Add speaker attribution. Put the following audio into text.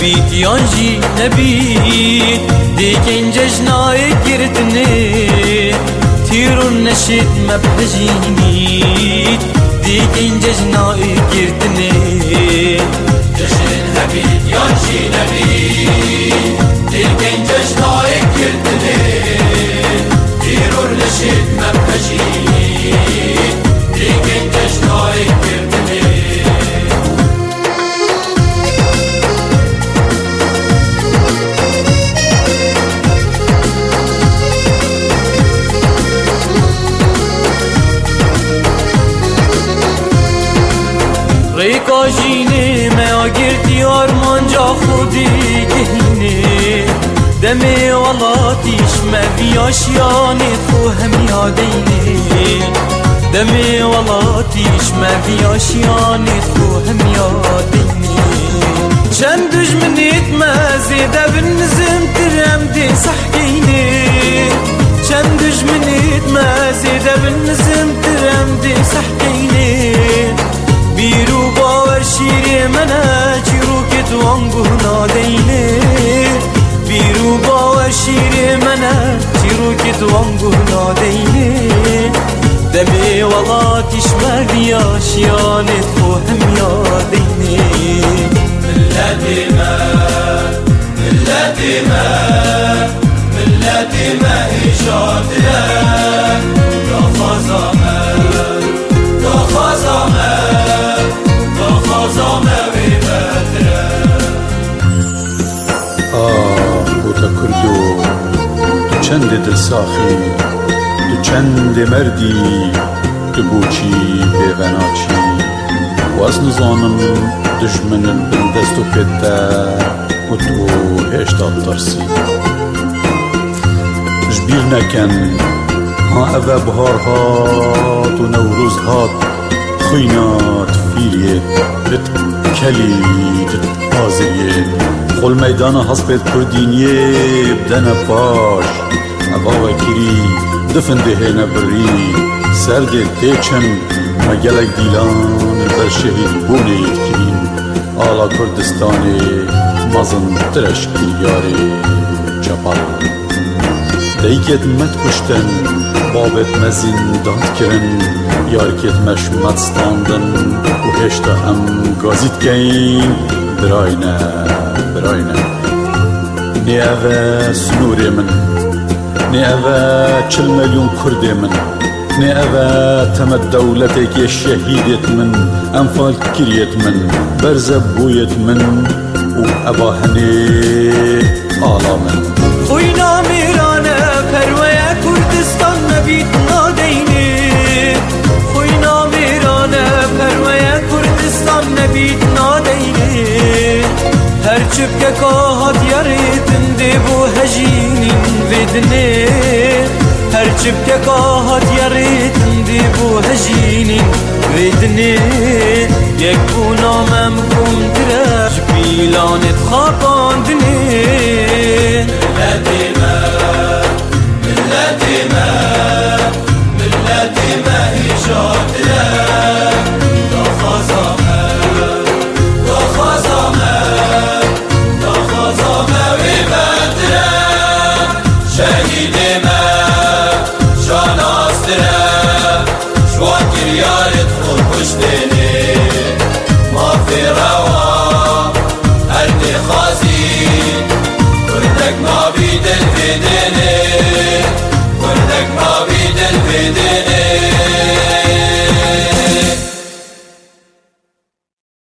Speaker 1: بيت يانجي نبيت ديكين ججناي كرتني تيرو نشيت مبهجينيت ديكين ججناي كرتني
Speaker 2: جشن هبيت يانجي نبيت ديكين ججناي كرتني تيرو نشيت مبهجينيت ديكين ججناي كرتني
Speaker 1: ریکا جینه ما گرتی آرمان جا خودی گهینه دمی ولاتیش ما بیاشیانه خو هم یادینه دمی ولاتیش ما بیاشیانه خو هم یادینه چند دجمنیت ما زیده بنزم ترم دی صحگینه چند دجمنیت ما زیده بنزم ترم دی صحگینه بیرو باور شیری منه چیرو که تو آنگو نادینه بیرو باور شیری منه چیرو که تو آنگو نادینه دمی ولاتیش مردی آشیانت خو هم یادینه
Speaker 2: ملتی ما ملتی ما ملتی ما ایشاده دا خازامه دا خازامه
Speaker 3: بوتا کردو تو چند دل ساخی تو چند مردی تو بوچی بیوناچی واز نزانم دجمن بندست و پیده و تو هشتا ترسی جبیر نکن ها اوه بهار هات و نوروز هات خوینات فیریه بت کلید بازیه خل میدان حسبت کردینیه بدن پاش ابا وکری دفن دهه نبری سرد تیچن مگلک دیلان بر شهید بونید کرین آلا کردستانی مزن ترش کریاری چپال دیگت مت کشتن بابت مزین داد کرن یارکت مش مدستاندن و هشتا هم گازید کین براینه براینه نی اوه سنوری من نی اوه 40 میلیون کردی من نی اوه تمت دولتك يا شهيدت من انفال كريت من برزب بويت من وابا هني آلا من
Speaker 1: خوينا ميرانه پروه کردستان نبید نادینه خوینا میرانه پروه کردستان نبید نادینه هر چپ که کاهات یاریتن دی بو هجینین ویدنه هر چپ که کاهات یاریتن دی بو هجینین ویدنه یک بو نامم کم ترش بیلانت خاپاندنه
Speaker 2: ملتی ما ایجاده دا خازامه وی بدره شهید ما جان آستره شوان گریارت خود کشتنی ما فی روا هر دی خازی کردک ما بی دل بدنی